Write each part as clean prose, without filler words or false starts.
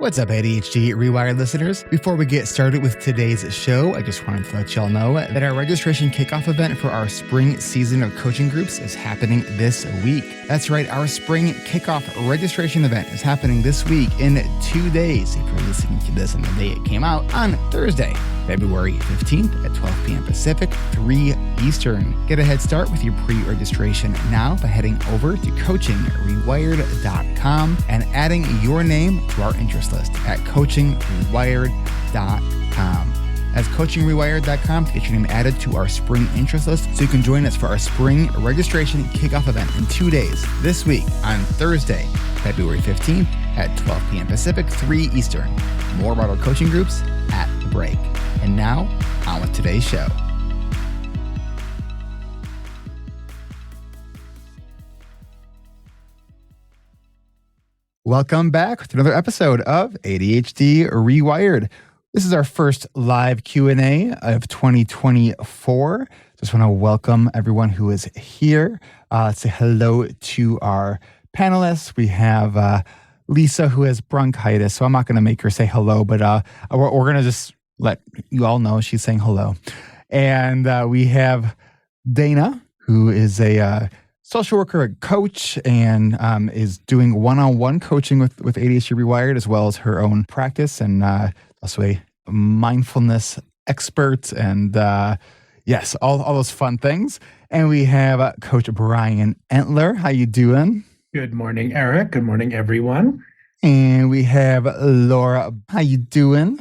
What's up, ADHD reWired listeners? Before we get started with today's show, I just wanted to let y'all know that our registration kickoff event for our spring season of coaching groups is happening this week. That's right, our spring kickoff registration event is happening this week in 2 days. If you're listening to this on the day it came out, on Thursday, February 15th at 12 p.m. Pacific, 3 Eastern. Get a head start with your pre-registration now by heading over to coachingrewired.com and adding your name to our interest list at coachingrewired.com. That's coachingrewired.com to get your name added to our spring interest list so you can join us for our spring registration kickoff event in 2 days this week on Thursday, February 15th at 12 p.m. Pacific, 3 Eastern. More about our coaching groups at the break. And now, on with today's show. Welcome back to another episode of ADHD reWired. This is our first live Q&A of 2024. Just want to welcome everyone who is here. Say hello to our panelists. We have Lisa, who has bronchitis, so I'm not going to make her say hello, but we're going to just let you all know she's saying hello. And we have Dana, who is a social worker, a coach, and is doing one-on-one coaching with ADHD reWired, as well as her own practice, and also a mindfulness expert, and yes, all those fun things. And we have Coach Brian Entler. How you doing? Good morning, Eric. Good morning, everyone. And we have Laura. How you doing?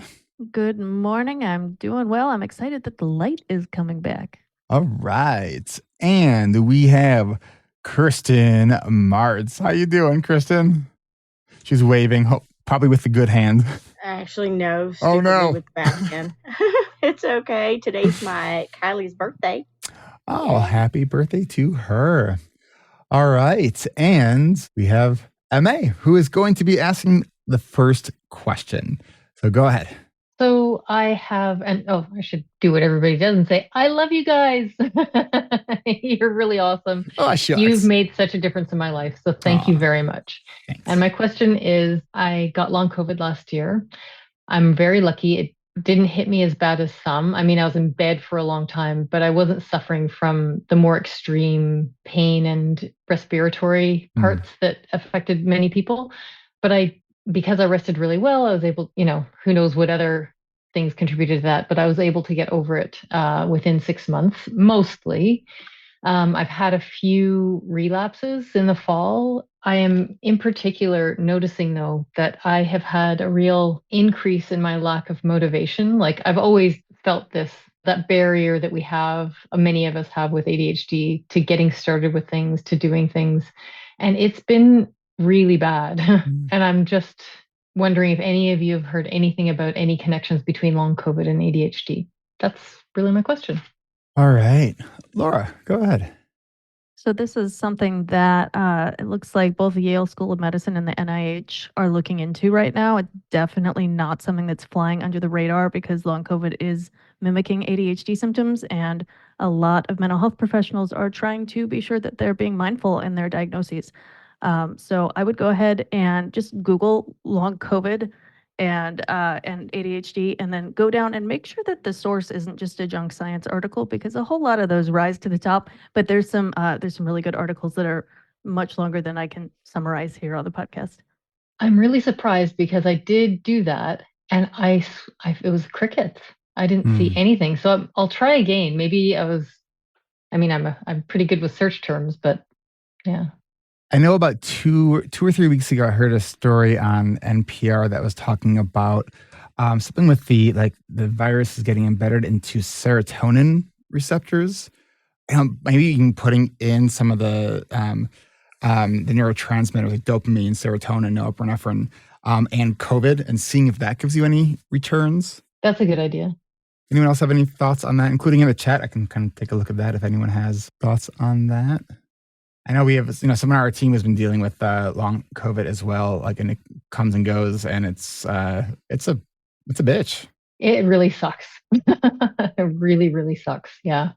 Good morning. I'm doing well. I'm excited that the light is coming back. All right. And we have Kristen Martz. How you doing, Kristen? She's waving, probably with the good hand. Actually, no. Oh, no. With the bad hand. It's okay. Today's my Kylie's birthday. Oh, happy birthday to her. All right. And we have MA, who is going to be asking the first question. So go ahead. So I have, I should do what everybody does and say, I love you guys. You're really awesome. Oh, shucks. You've made such a difference in my life. So thank you very much. Thanks. And my question is, I got long COVID last year. I'm very lucky. It didn't hit me as bad as some. I mean, I was in bed for a long time, but I wasn't suffering from the more extreme pain and respiratory parts that affected many people. But because I rested really well, I was able, who knows what other things contributed to that, but I was able to get over it within 6 months, mostly. I've had a few relapses in the fall. I am in particular noticing, though, that I have had a real increase in my lack of motivation. Like I've always felt that barrier that we have, many of us have with ADHD, to getting started with things, to doing things. And it's been really bad. And I'm just wondering if any of you have heard anything about any connections between long COVID and ADHD. That's really my question. All right. Laura, go ahead. So this is something that it looks like both the Yale School of Medicine and the NIH are looking into right now. It's definitely not something that's flying under the radar because long COVID is mimicking ADHD symptoms, and a lot of mental health professionals are trying to be sure that they're being mindful in their diagnoses. So I would go ahead and just Google long COVID and ADHD, and then go down and make sure that the source isn't just a junk science article, because a whole lot of those rise to the top. But there's some really good articles that are much longer than I can summarize here on the podcast. I'm really surprised because I did do that, and it was crickets. I didn't see anything. So I'll try again. Maybe I'm pretty good with search terms, but yeah. I know about two or 3 weeks ago, I heard a story on NPR that was talking about something with the virus is getting embedded into serotonin receptors. Maybe even putting in some of the neurotransmitters like dopamine, serotonin, norepinephrine, and COVID, and seeing if that gives you any returns. That's a good idea. Anyone else have any thoughts on that, including in the chat? I can kind of take a look at that if anyone has thoughts on that. I know we have, someone on our team has been dealing with long COVID as well, and it comes and goes, and it's a bitch. It really sucks. It really, really sucks. Yeah.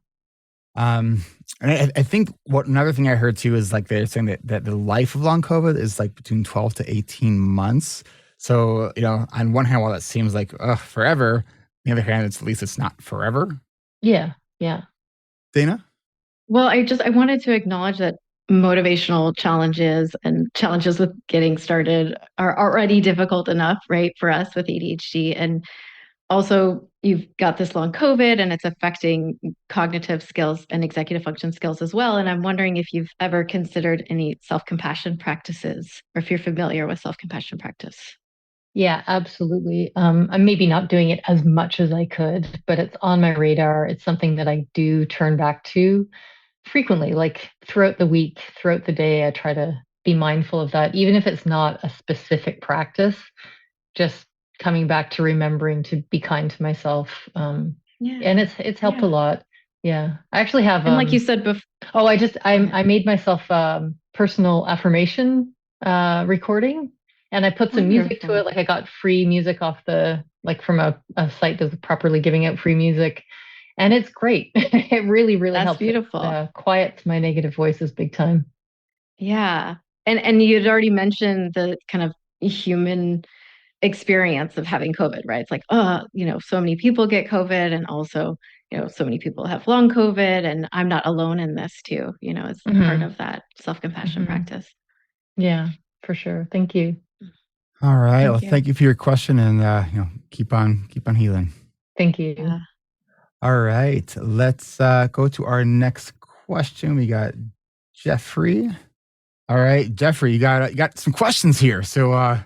And I think another thing I heard too is they're saying that the life of long COVID is between 12 to 18 months. So, on one hand, while that seems like forever, on the other hand, at least it's not forever. Yeah. Dana? Well, I wanted to acknowledge that motivational challenges and challenges with getting started are already difficult enough, right, for us with ADHD. And also, you've got this long COVID and it's affecting cognitive skills and executive function skills as well. And I'm wondering if you've ever considered any self-compassion practices or if you're familiar with self-compassion practice. Yeah, absolutely. I'm maybe not doing it as much as I could, but it's on my radar. It's something that I do turn back to frequently, like throughout the week, throughout the day. I try to be mindful of that, even if it's not a specific practice, just coming back to remembering to be kind to myself. And it's helped a lot. Yeah. I actually have, and like you said before, I made myself personal affirmation recording. And I put some music to it. Like I got free music off from a site that's properly giving out free music. And it's great. It really, really helps. That's beautiful. It quiets my negative voices big time. Yeah. And you'd already mentioned the kind of human experience of having COVID, right? It's like, so many people get COVID and also, so many people have long COVID and I'm not alone in this too, it's part of that self-compassion practice. Yeah, for sure. Thank you. All right. Thank you for your question and keep on healing. Thank you. Yeah. All right. Let's go to our next question. We got Jeffrey. All right, Jeffrey, you got some questions here. So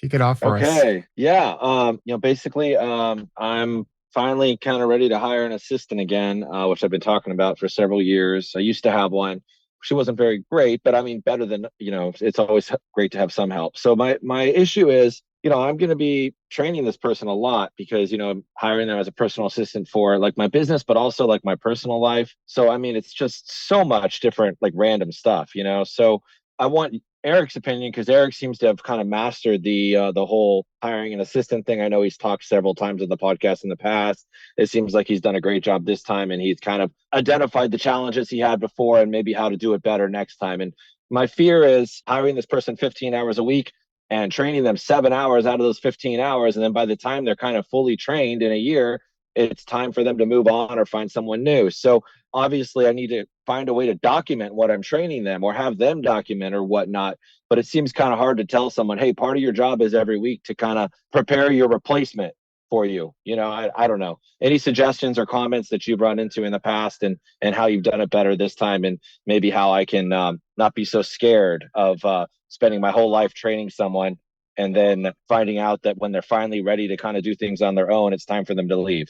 kick it off for us. Okay. Yeah. Basically, I'm finally kind of ready to hire an assistant again, which I've been talking about for several years. I used to have one. She wasn't very great, but I mean, better than, it's always great to have some help. So my issue is, I'm going to be training this person a lot because, I'm hiring them as a personal assistant for like my business, but also like my personal life. So, I mean, it's just so much different, like random stuff, so I want Eric's opinion because Eric seems to have kind of mastered the whole hiring an assistant thing. I know he's talked several times on the podcast in the past. It seems like he's done a great job this time, and he's kind of identified the challenges he had before and maybe how to do it better next time. And my fear is hiring this person 15 hours a week and training them 7 hours out of those 15 hours. And then by the time they're kind of fully trained in a year, it's time for them to move on or find someone new. So obviously I need to find a way to document what I'm training them or have them document or whatnot. But it seems kind of hard to tell someone, hey, part of your job is every week to kind of prepare your replacement for you. I don't know. Any suggestions or comments that you've run into in the past and how you've done it better this time and maybe how I can not be so scared of spending my whole life training someone and then finding out that when they're finally ready to kind of do things on their own, it's time for them to leave.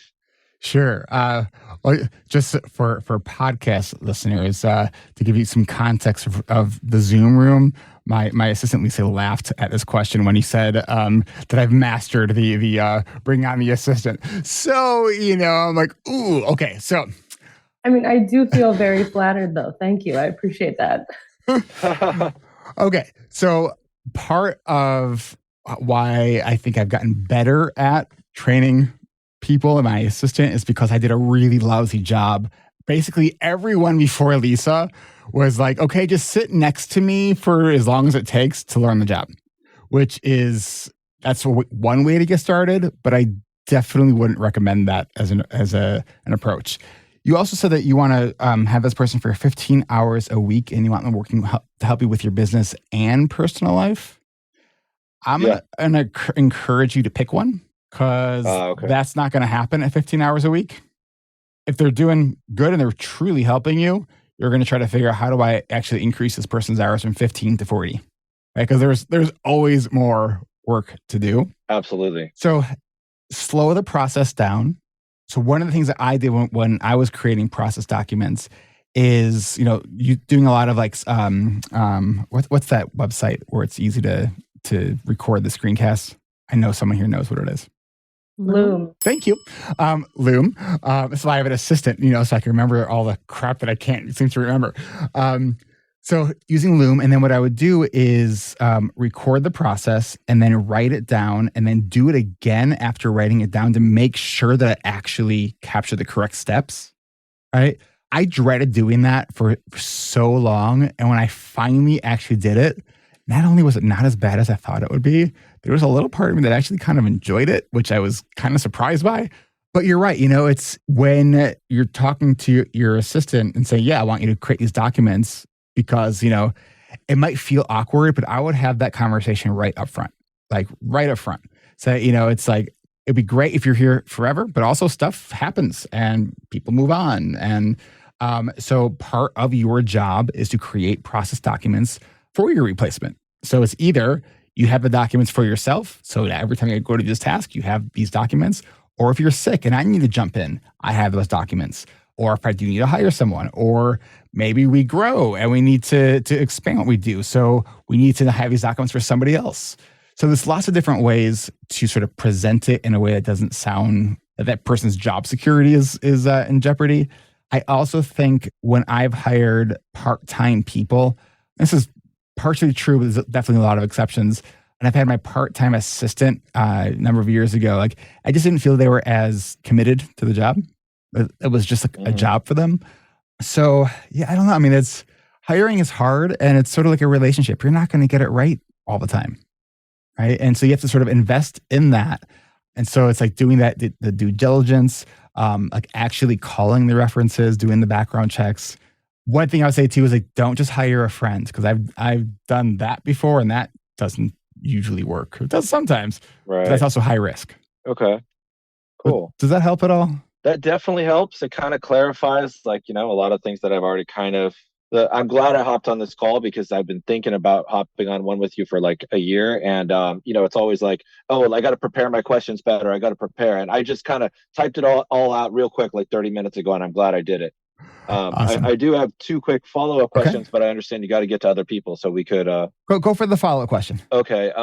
Sure. Just for podcast listeners, to give you some context of the Zoom room, my assistant Lisa laughed at this question when he said that I've mastered the bring on the assistant. So I'm like, ooh, okay. So, I mean, I do feel very flattered, though. Thank you. I appreciate that. Okay, so part of why I think I've gotten better at training people and my assistant is because I did a really lousy job. Basically, everyone before Lisa was like, okay, just sit next to me for as long as it takes to learn the job, that's one way to get started, but I definitely wouldn't recommend that as an approach. You also said that you want to have this person for 15 hours a week and you want them working to help you with your business and personal life. I'm going to encourage you to pick one because that's not going to happen at 15 hours a week. If they're doing good and they're truly helping you, you're going to try to figure out how do I actually increase this person's hours from 15 to 40, right? Because there's always more work to do. Absolutely. So slow the process down. So one of the things that I did when I was creating process documents is, you doing a lot of like, what's that website where it's easy to record the screencast? I know someone here knows what it is. Loom. Thank you. Loom. So I have an assistant, so I can remember all the crap that I can't seem to remember. So using Loom, and then what I would do is record the process and then write it down and then do it again after writing it down to make sure that I actually capture the correct steps, right? I dreaded doing that for so long. And when I finally actually did it, not only was it not as bad as I thought it would be, there was a little part of me that actually kind of enjoyed it, which I was kind of surprised by. But you're right. It's when you're talking to your assistant and saying, yeah, I want you to create these documents because, it might feel awkward, but I would have that conversation right up front, like right up front. So, it's like, it'd be great if you're here forever, but also stuff happens and people move on. And so part of your job is to create process documents for your replacement. So it's either you have the documents for yourself, so that every time you go to this task, you have these documents, or if you're sick and I need to jump in, I have those documents. Or if I do need to hire someone, or maybe we grow and we need to expand what we do. So we need to have these documents for somebody else. So there's lots of different ways to sort of present it in a way that doesn't sound that person's job security is in jeopardy. I also think when I've hired part-time people, this is partially true, but there's definitely a lot of exceptions. And I've had my part-time assistant a number of years ago. Like, I just didn't feel they were as committed to the job. It was just a job for them. So, yeah, I don't know. I mean, hiring is hard, and it's sort of like a relationship. You're not going to get it right all the time, right? And so you have to sort of invest in that. And so it's like doing that, the due diligence, like actually calling the references, doing the background checks. One thing I would say too is like, don't just hire a friend, because I've done that before, and that doesn't usually work. It does sometimes, Right. but that's also high risk. Okay. Cool. Does that help at all? That definitely helps. It kind of clarifies, like, a lot of things that I've already I'm glad I hopped on this call, because I've been thinking about hopping on one with you for like a year. And, it's always like, oh, I got to prepare my questions better. I got to prepare. And I just kind of typed it all out real quick, like 30 minutes ago. And I'm glad I did it. Awesome. I do have two quick follow-up questions, but I understand you got to get to other people. So we could go for the follow-up question. Okay.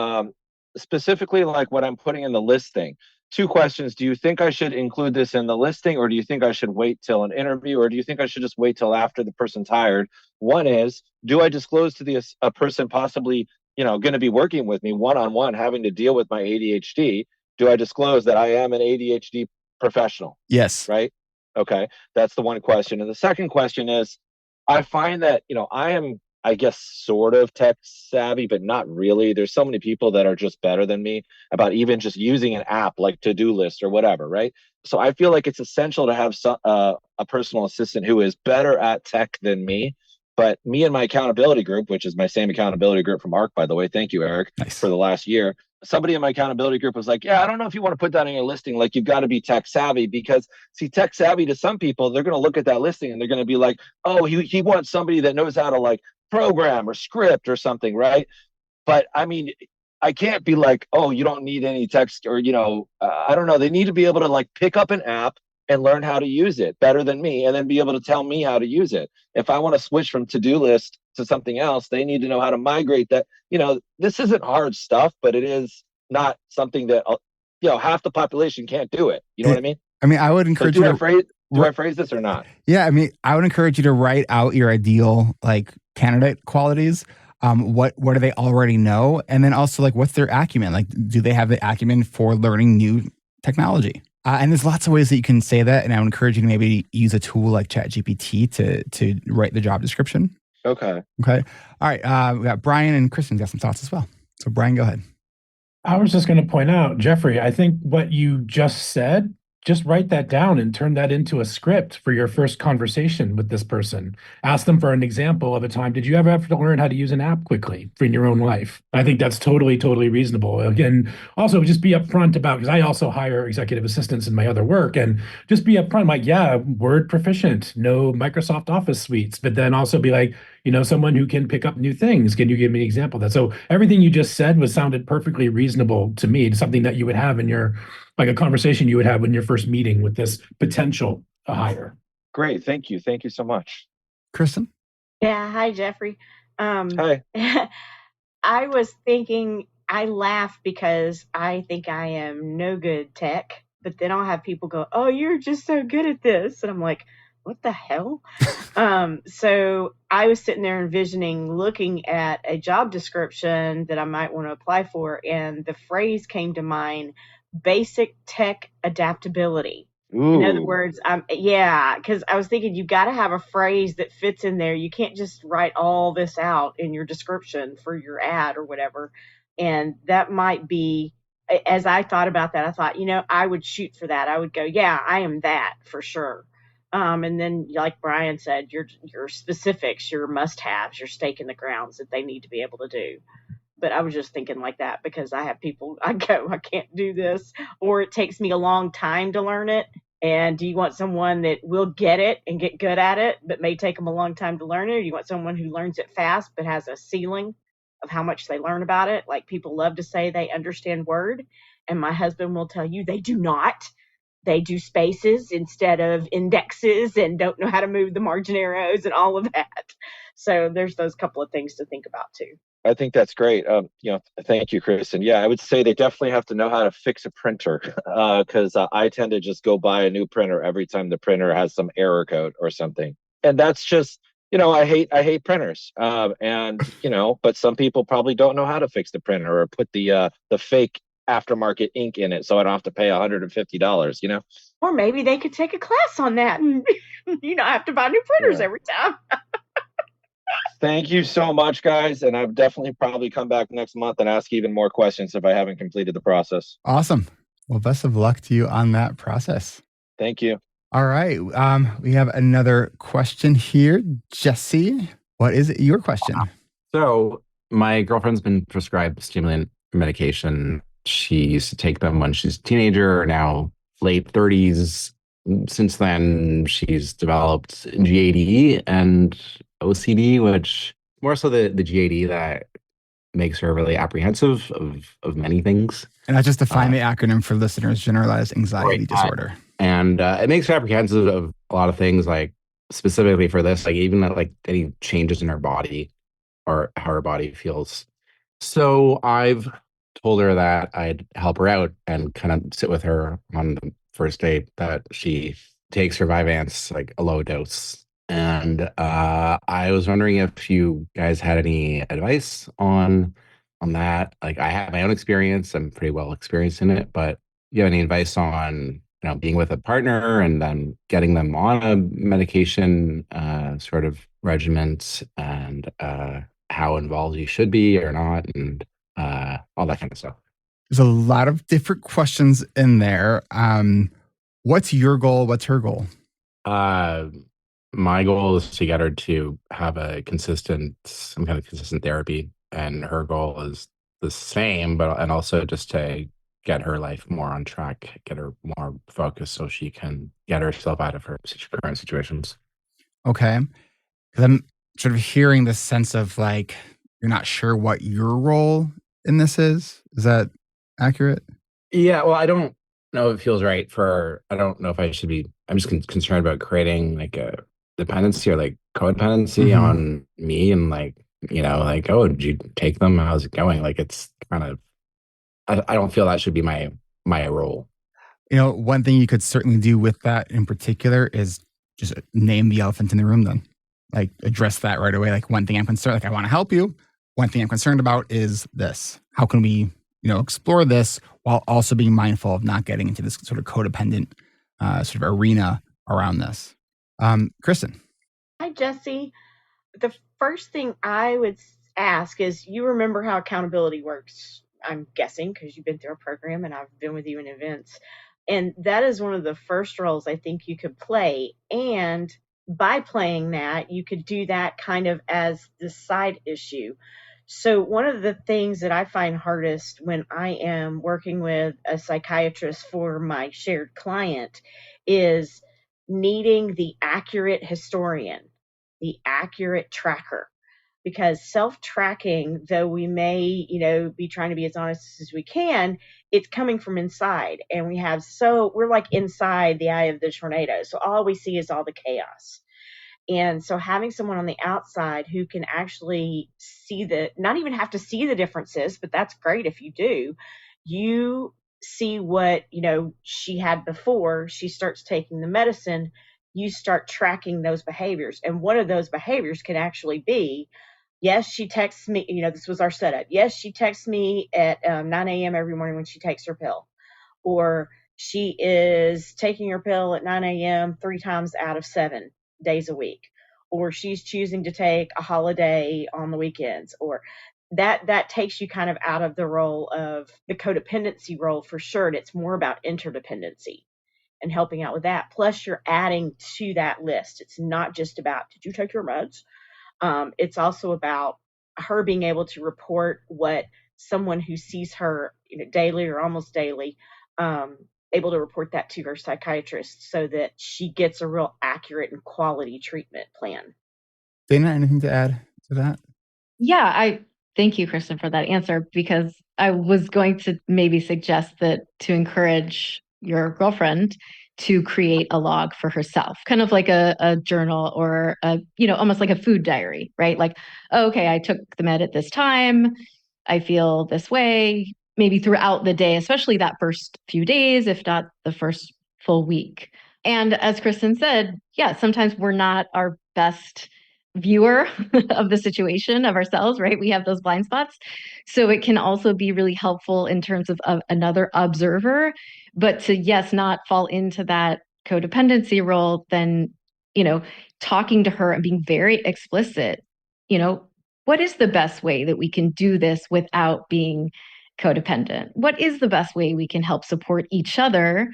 Specifically, like what I'm putting in the listing. Two questions. Do you think I should include this in the listing, or do you think I should wait till an interview, or do you think I should just wait till after the person's hired? One is, do I disclose to a person possibly, going to be working with me one-on-one, having to deal with my ADHD? Do I disclose that I am an ADHD professional? Yes. Right? Okay. That's the one question. And the second question is, I find that, I am, I guess, sort of tech savvy, but not really. There's so many people that are just better than me about even just using an app like to-do list or whatever, right? So I feel like it's essential to have a personal assistant who is better at tech than me. But me and my accountability group, which is my same accountability group from ARC, by the way, thank you, Eric, Nice. for the last year. Somebody in my accountability group was like, yeah, I don't know if you want to put that in your listing. Like, you've got to be tech savvy, because see, tech savvy to some people, they're going to look at that listing and they're going to be like, oh, he wants somebody that knows how to like program or script or something, right? But I mean, I can't be like, oh, you don't need any text, or I don't know. They need to be able to like pick up an app and learn how to use it better than me, and then be able to tell me how to use it. If I want to switch from to-do list to something else, they need to know how to migrate that. This isn't hard stuff, but it is not something that half the population can't do it. You know what I mean? I mean, I would encourage you to. Do I phrase this or not? Yeah, I mean, I would encourage you to write out your ideal like candidate qualities. What do they already know? And then also, like, what's their acumen? Like, do they have the acumen for learning new technology? And there's lots of ways that you can say that. And I would encourage you to maybe use a tool like ChatGPT to write the job description. Okay. All right. We got Brian and Kristen got some thoughts as well. So Brian, go ahead. I was just going to point out, Jeffrey, I think what you just said, just write that down and turn that into a script for your first conversation with this person. Ask them for an example of a time. Did you ever have to learn how to use an app quickly in your own life? I think that's totally, totally reasonable. Again, also just be upfront about, because I also hire executive assistants in my other work, and just be upfront, like, yeah, Word proficient, no Microsoft Office suites, but then also be like, someone who can pick up new things. Can you give me an example of that? So everything you just said sounded perfectly reasonable to me, something that you would have in your, like a conversation you would have in your first meeting with this potential hire. Great. Thank you. Thank you so much. Kristen? Yeah. Hi, Jeffrey. Hi. I was thinking, I laugh because I think I am no good tech, but then I'll have people go, oh, you're just so good at this. And I'm like, what the hell? So I was sitting there envisioning looking at a job description that I might want to apply for. And the phrase came to mind, basic tech adaptability. Ooh. In other words, because I was thinking you got to have a phrase that fits in there. You can't just write all this out in your description for your ad or whatever. And that might be, as I thought about that, I thought, I would shoot for that. I would go, yeah, I am that for sure. And then, like Brian said, your specifics, your must-haves, your stake in the grounds that they need to be able to do. But I was just thinking like that because I have people, I can't do this, or it takes me a long time to learn it. And do you want someone that will get it and get good at it, but may take them a long time to learn it? Or you want someone who learns it fast, but has a ceiling of how much they learn about it? Like, people love to say they understand Word, and my husband will tell you they do not. They do spaces instead of indexes and don't know how to move the margin arrows and all of that. So there's those couple of things to think about too. I think that's great. Thank you, Chris. And yeah, I would say they definitely have to know how to fix a printer because I tend to just go buy a new printer every time the printer has some error code or something. And that's just, I hate printers. But some people probably don't know how to fix the printer or put the fake aftermarket ink in it so I don't have to pay $150, Or maybe they could take a class on that and I have to buy new printers every time. Thank you so much, guys. And I've definitely probably come back next month and ask even more questions if I haven't completed the process. Awesome. Well, best of luck to you on that process. Thank you. All right. We have another question here. Jesse, what is your question? So my girlfriend's been prescribed stimulant medication. She used to take them when she's a teenager, now late 30s. Since then, she's developed GAD and OCD, which more so the GAD that makes her really apprehensive of many things. And I just define the acronym for listeners: generalized anxiety disorder. And it makes her apprehensive of a lot of things, like specifically for this, like even like any changes in her body or how her body feels. So I've told her that I'd help her out and kind of sit with her on the first date that she takes her Vyvanse, like a low dose. And I was wondering if you guys had any advice on that. Like, I have my own experience. I'm pretty well experienced in it, but you have any advice on, being with a partner and then getting them on a medication sort of regimen and how involved you should be or not, and all that kind of stuff. There's a lot of different questions in there. What's your goal? What's her goal? My goal is to get her to have some kind of consistent therapy, and her goal is the same, and also just to get her life more on track, get her more focused so she can get herself out of her current situations. Okay. Because I'm sort of hearing this sense of like, you're not sure what your role in this is. Is that accurate? Yeah. Well, I don't know if it feels right I don't know if I should be, I'm just concerned about creating like a dependency or like codependency on me and like, oh, did you take them? How's it going? Like, it's kind of, I don't feel that should be my role. One thing you could certainly do with that in particular is just name the elephant in the room then. Like, address that right away. Like, one thing I'm concerned, like, I want to help you. One thing I'm concerned about is this. How can we, explore this while also being mindful of not getting into this sort of codependent sort of arena around this? Kristen. Hi, Jesse. The first thing I would ask is, you remember how accountability works, I'm guessing, because you've been through a program and I've been with you in events. And that is one of the first roles I think you could play. And by playing that, you could do that kind of as the side issue. So one of the things that I find hardest when I am working with a psychiatrist for my shared client is needing the accurate historian, the accurate tracker. Because self-tracking, though we may, be trying to be as honest as we can, it's coming from inside. And we're like inside the eye of the tornado. So all we see is all the chaos. And so having someone on the outside who can actually not even have to see the differences, but that's great if you do, you see what, she had before she starts taking the medicine, you start tracking those behaviors. And one of those behaviors can actually be, yes, she texts me, this was our setup. Yes, she texts me at 9 a.m. every morning when she takes her pill. Or she is taking her pill at 9 a.m. 3 times out of 7 days a week. Or she's choosing to take a holiday on the weekends. Or that takes you kind of out of the role of the codependency role for sure. And it's more about interdependency and helping out with that. Plus, you're adding to that list. It's not just about, did you take your meds? It's also about her being able to report what someone who sees her daily or almost daily, able to report that to her psychiatrist so that she gets a real accurate and quality treatment plan. Dana, anything to add to that? Yeah, I thank you, Kristen, for that answer, because I was going to maybe suggest that to encourage your girlfriend to create a log for herself, kind of like a journal or almost like a food diary, right? Like, oh, okay, I took the med at this time. I feel this way, maybe throughout the day, especially that first few days, if not the first full week. And as Kristen said, yeah, sometimes we're not our best viewer of the situation, of ourselves, right? We have those blind spots. So it can also be really helpful in terms of another observer, but to, yes, not fall into that codependency role, then, talking to her and being very explicit, what is the best way that we can do this without being codependent? What is the best way we can help support each other,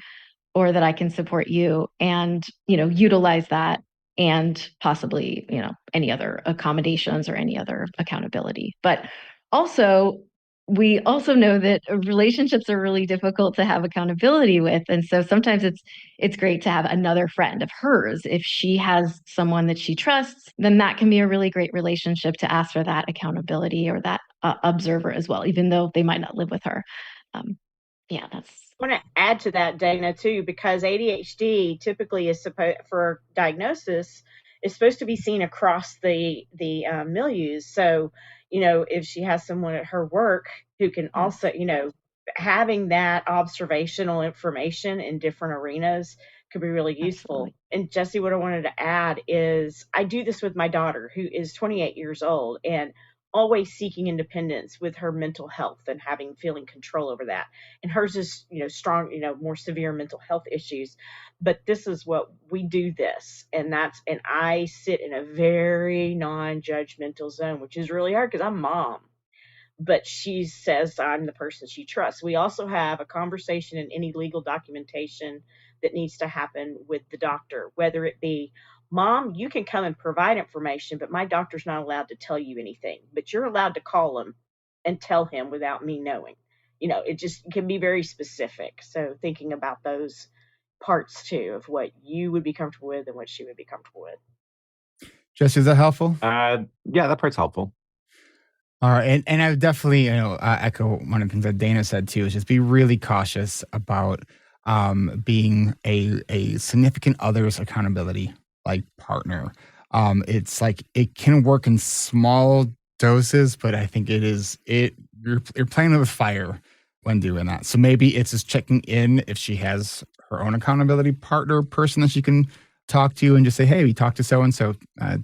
or that I can support you, and, utilize that, and possibly, any other accommodations or any other accountability. But also, we also know that relationships are really difficult to have accountability with. And so sometimes it's great to have another friend of hers. If she has someone that she trusts, then that can be a really great relationship to ask for that accountability or that observer as well, even though they might not live with her. That's. I want to add to that, Dana, too, because ADHD typically is supposed for diagnosis is supposed to be seen across the milieus. So, if she has someone at her work who can also, having that observational information in different arenas could be really useful. Absolutely. And Jesse, what I wanted to add is I do this with my daughter, who is 28 years old and always seeking independence with her mental health and feeling control over that. And hers is, strong, more severe mental health issues. But this is what we do this. And I sit in a very non-judgmental zone, which is really hard because I'm mom. But she says I'm the person she trusts. We also have a conversation in any legal documentation that needs to happen with the doctor, whether it be, Mom, you can come and provide information, but my doctor's not allowed to tell you anything. But you're allowed to call him and tell him without me knowing. It just can be very specific. So thinking about those parts, too, of what you would be comfortable with and what she would be comfortable with. Jesse, is that helpful? Yeah, that part's helpful. All right. And I would definitely, echo one of the things that Dana said, too, is just be really cautious about being a significant other's accountability partner. It's like it can work in small doses, but I think you're playing with fire when doing that. So maybe it's just checking in if she has her own accountability partner person that she can talk to and just say, hey, we talked to so-and-so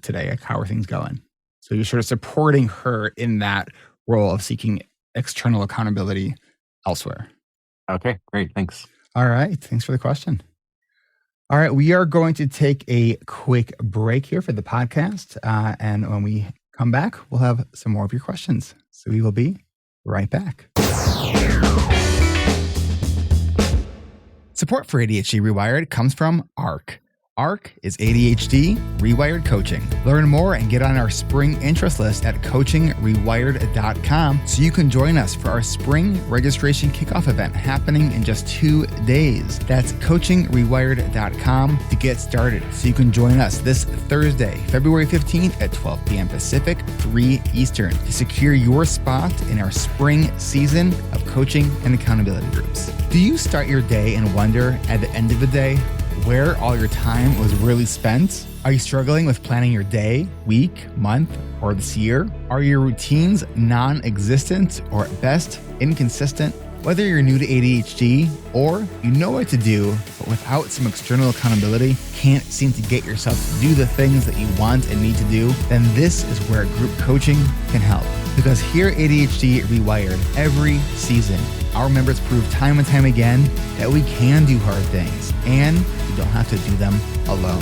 today. How are things going? So you're sort of supporting her in that role of seeking external accountability elsewhere. Okay, great. Thanks. All right. Thanks for the question. All right, we are going to take a quick break here for the podcast. And when we come back, we'll have some more of your questions. So we will be right back. Support for ADHD Rewired comes from ARC. ARC is ADHD Rewired Coaching. Learn more and get on our spring interest list at coachingrewired.com so you can join us for our spring registration kickoff event happening in just 2 days. That's coachingrewired.com to get started so you can join us this Thursday, February 15th at 12 p.m. Pacific, 3 Eastern to secure your spot in our spring season of coaching and accountability groups. Do you start your day and wonder at the end of the day where all your time was really spent? Are you struggling with planning your day, week, month, or this year? Are your routines non-existent or at best inconsistent? Whether you're new to ADHD or you know what to do, but without some external accountability, can't seem to get yourself to do the things that you want and need to do, then this is where group coaching can help. Because here at ADHD Rewired, every season, our members prove time and time again that we can do hard things and we don't have to do them alone.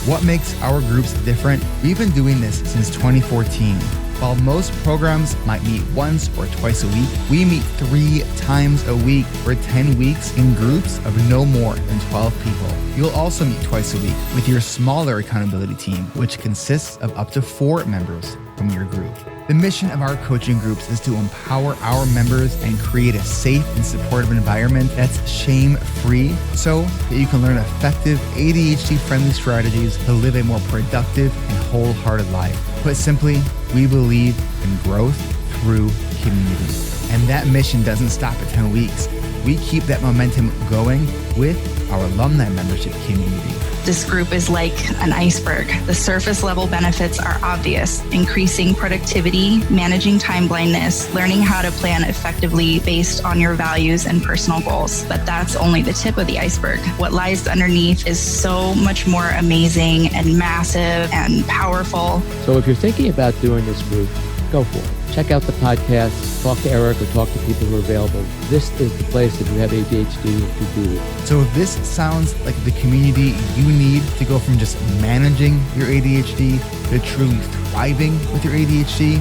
What makes our groups different? We've been doing this since 2014. While most programs might meet once or twice a week, we meet 3 times a week for 10 weeks in groups of no more than 12 people. You'll also meet twice a week with your smaller accountability team, which consists of up to 4 members from your group. The mission of our coaching groups is to empower our members and create a safe and supportive environment that's shame-free so that you can learn effective ADHD-friendly strategies to live a more productive and wholehearted life. Put simply, we believe in growth through community. And that mission doesn't stop at 10 weeks. We keep that momentum going with our alumni membership community. This group is like an iceberg. The surface level benefits are obvious: increasing productivity, managing time blindness, learning how to plan effectively based on your values and personal goals. But that's only the tip of the iceberg. What lies underneath is so much more amazing and massive and powerful. So if you're thinking about doing this group, go for it. Check out the podcast, talk to Eric, or talk to people who are available. This is the place if you have ADHD to be. So if this sounds like the community you need to go from just managing your ADHD to truly thriving with your ADHD,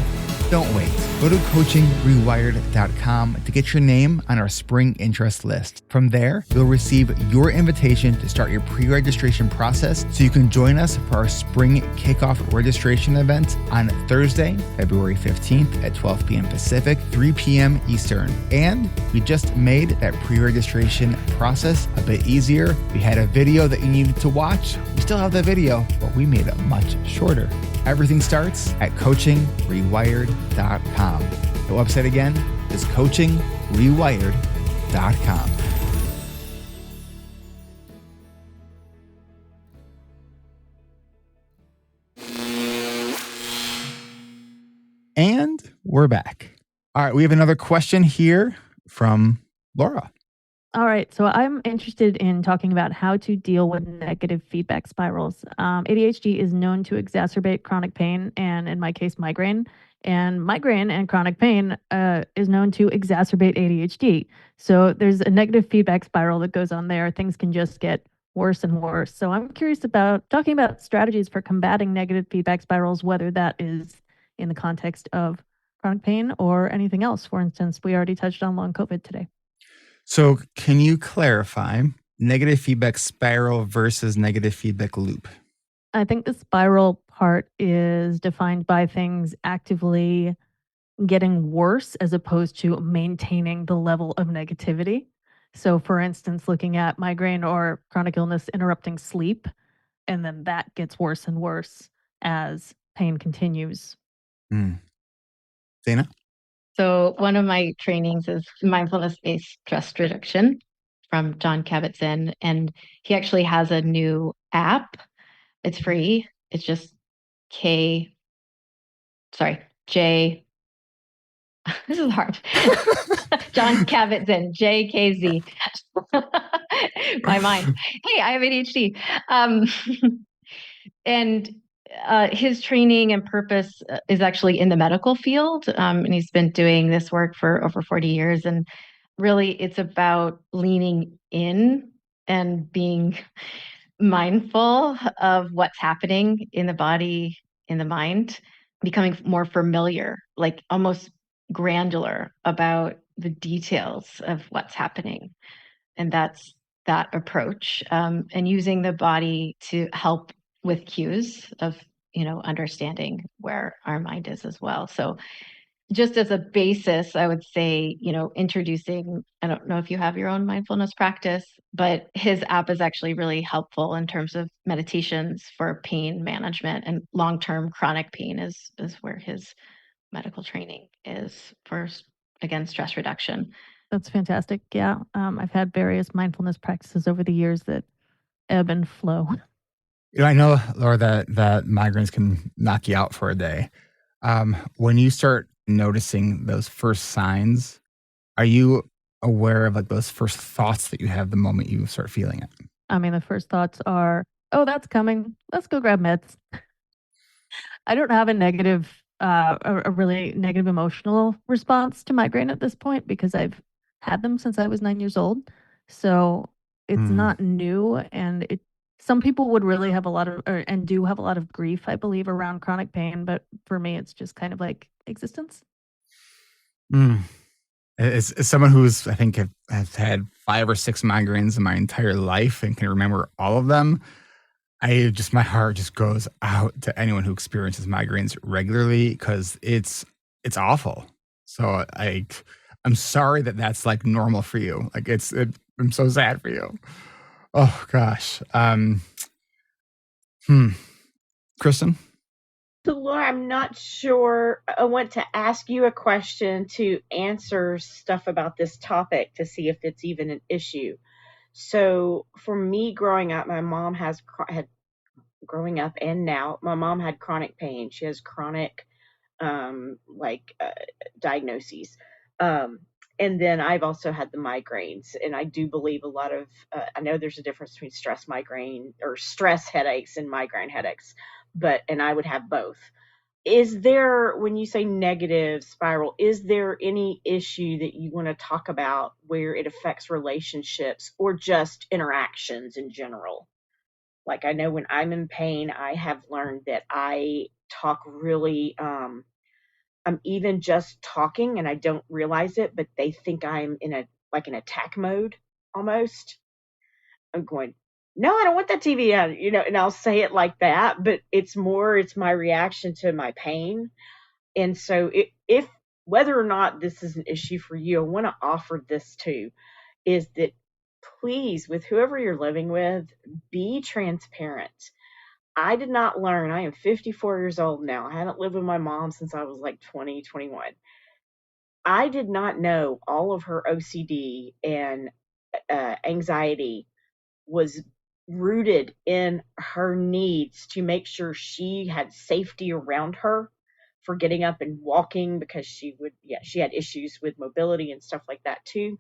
don't wait. Go to coachingrewired.com to get your name on our spring interest list. From there, you'll receive your invitation to start your pre-registration process so you can join us for our spring kickoff registration event on Thursday, February 15th at 12 p.m. Pacific, 3 p.m. Eastern. And we just made that pre-registration process a bit easier. We had a video that you needed to watch. We still have the video, but we made it much shorter. Everything starts at coachingrewired.com. The website again is coachingrewired.com. And we're back. All right, we have another question here from Laura. All right, so I'm interested in talking about how to deal with negative feedback spirals. ADHD is known to exacerbate chronic pain, and in my case, migraine. And migraine and chronic pain is known to exacerbate ADHD. So there's a negative feedback spiral that goes on there. Things can just get worse and worse. So I'm curious about talking about strategies for combating negative feedback spirals, whether that is in the context of chronic pain or anything else. For instance, we already touched on long COVID today. So can you clarify negative feedback spiral versus negative feedback loop? I think the spiral part is defined by things actively getting worse as opposed to maintaining the level of negativity. So for instance, looking at migraine or chronic illness interrupting sleep, and then that gets worse and worse as pain continues. Dana? So one of my trainings is mindfulness-based stress reduction from John Kabat-Zinn, and he actually has a new app. It's free. It's just J. This is hard. John Kabat-Zinn, JKZ. My mind. Hey, I have ADHD. And his training and purpose is actually in the medical field. And he's been doing this work for over 40 years. And really, it's about leaning in and being mindful of what's happening in the body, in the mind, becoming more familiar, like almost granular about the details of what's happening. And that's that approach, and using the body to help with cues of, understanding where our mind is as well. So just as a basis, I would say, introducing, I don't know if you have your own mindfulness practice, but his app is actually really helpful in terms of meditations for pain management, and long-term chronic pain is where his medical training is for, again, stress reduction. That's fantastic. Yeah. I've had various mindfulness practices over the years that ebb and flow. I know, Laura, that migraines can knock you out for a day. When you start noticing those first signs, are you aware of like those first thoughts that you have the moment you start feeling it? I mean, the first thoughts are, oh, that's coming. Let's go grab meds. I don't have a really negative emotional response to migraine at this point because I've had them since I was 9 years old. So it's not new, and Some people would really have a lot of, and do have a lot of grief, I believe, around chronic pain. But for me, it's just kind of like existence. As someone who's, I think, has had 5 or 6 migraines in my entire life and can remember all of them, my heart just goes out to anyone who experiences migraines regularly, because it's awful. So I'm sorry that that's like normal for you. Like I'm so sad for you. Oh gosh. Kristen? So, Laura, I'm not sure. I want to ask you a question to answer stuff about this topic to see if it's even an issue. So, for me growing up, my mom had growing up and now, my mom had chronic pain. She has chronic diagnoses. And then I've also had the migraines, and I do believe a lot of, I know there's a difference between stress migraine or stress headaches and migraine headaches, and I would have both. Is there, when you say negative spiral, is there any issue that you want to talk about where it affects relationships or just interactions in general? Like, I know when I'm in pain, I have learned that I talk really, I'm even just talking and I don't realize it, but they think I'm in an attack mode almost. I'm going, no, I don't want that TV on, and I'll say it like that, but it's my reaction to my pain. And so if whether or not this is an issue for you, I want to offer this too, is that please, with whoever you're living with, be transparent. I did not learn. I am 54 years old now. I haven't lived with my mom since I was like 20, 21. I did not know all of her OCD and anxiety was rooted in her needs to make sure she had safety around her for getting up and walking, because she had issues with mobility and stuff like that too.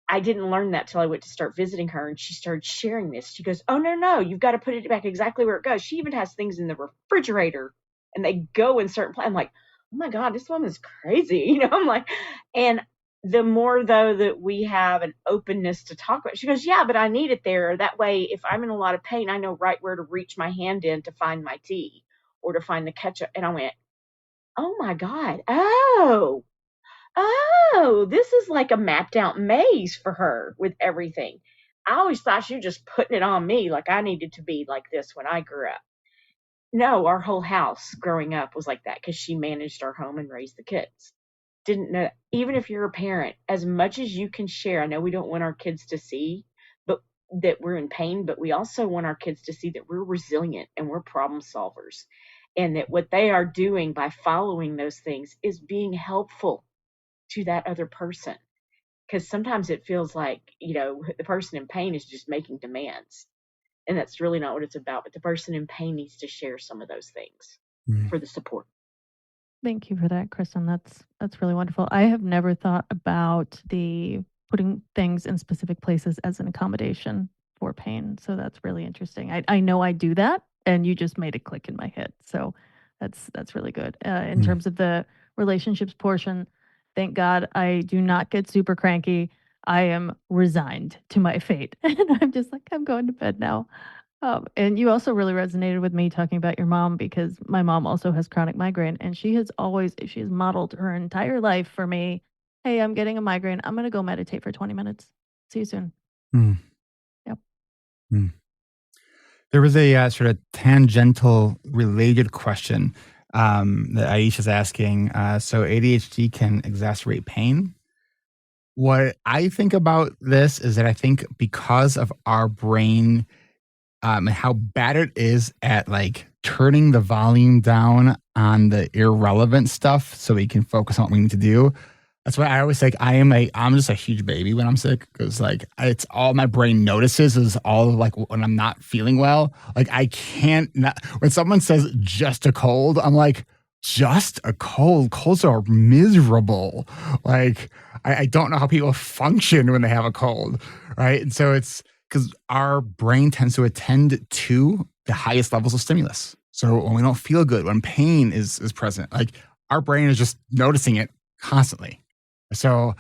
I didn't learn that till I went to start visiting her, and she started sharing this. She goes, oh, no, you've got to put it back exactly where it goes. She even has things in the refrigerator, and they go in certain places. I'm like, oh my God, this woman's crazy. I'm like, and the more though that we have an openness to talk about, she goes, yeah, but I need it there. That way, if I'm in a lot of pain, I know right where to reach my hand in to find my tea or to find the ketchup. And I went, oh my God. Oh, this is like a mapped out maze for her with everything. I always thought she was just putting it on me, like I needed to be like this when I grew up. No, our whole house growing up was like that because she managed our home and raised the kids. Didn't know, even if you're a parent, as much as you can share, I know we don't want our kids to see but that we're in pain, but we also want our kids to see that we're resilient and we're problem solvers, and that what they are doing by following those things is being helpful to that other person. Because sometimes it feels like, the person in pain is just making demands. And that's really not what it's about. But the person in pain needs to share some of those things for the support. Thank you for that, Kristen. That's really wonderful. I have never thought about the putting things in specific places as an accommodation for pain. So that's really interesting. I know I do that, and you just made it click in my head. So that's really good. In terms of the relationships portion, thank God I do not get super cranky. I am resigned to my fate. And I'm just like, I'm going to bed now. And you also really resonated with me talking about your mom, because my mom also has chronic migraine, and she has modeled her entire life for me. Hey, I'm getting a migraine. I'm going to go meditate for 20 minutes. See you soon. Yep. There was a sort of tangential related question that Aisha's asking. So ADHD can exacerbate pain. What I think about this is that I think because of our brain and how bad it is at like turning the volume down on the irrelevant stuff so we can focus on what we need to do. That's why I always say I'm just a huge baby when I'm sick, because like it's all my brain notices is all like when I'm not feeling well. Like I can't when someone says just a cold, I'm like, just a cold. Colds are miserable. Like I don't know how people function when they have a cold, right? And so it's because our brain tends to attend to the highest levels of stimulus. So when we don't feel good, when pain is present, like our brain is just noticing it constantly. So